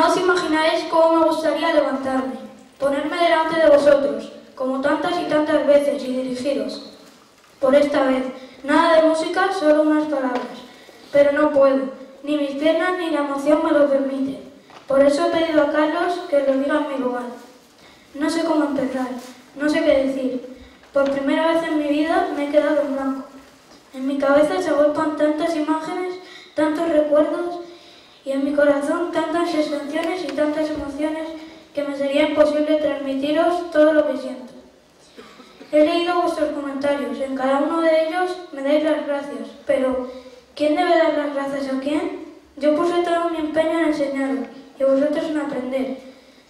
No os imagináis cómo me gustaría levantarme, ponerme delante de vosotros, como tantas y tantas veces, y dirigiros. Por esta vez, nada de música, solo unas palabras. Pero no puedo, ni mis piernas ni la emoción me lo permiten. Por eso he pedido a Carlos que lo diga en mi lugar. No sé cómo empezar, no sé qué decir. Por primera vez en mi vida me he quedado en blanco. En mi cabeza se agolpan tantas imágenes, tantos recuerdos, y en mi corazón tantas sensaciones y tantas emociones que me sería imposible transmitiros todo lo que siento. He leído vuestros comentarios, en cada uno de ellos me dais las gracias, pero ¿quién debe dar las gracias a quién? Yo puse todo mi empeño en enseñaros y vosotros en aprender.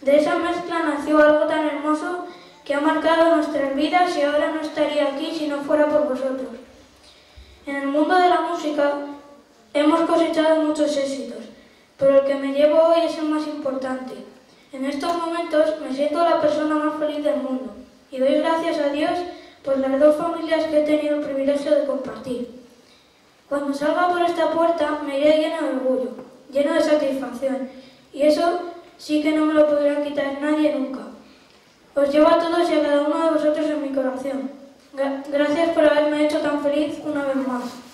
De esa mezcla nació algo tan hermoso que ha marcado nuestras vidas y ahora no estaría aquí si no fuera por vosotros. En el mundo de la música hemos cosechado muchos éxitos, pero el que me llevo hoy es el más importante. En estos momentos me siento la persona más feliz del mundo y doy gracias a Dios por las dos familias que he tenido el privilegio de compartir. Cuando salga por esta puerta me iré lleno de orgullo, lleno de satisfacción, y eso sí que no me lo podrá quitar nadie nunca. Os llevo a todos y a cada uno de vosotros en mi corazón. Gracias por haberme hecho tan feliz una vez más.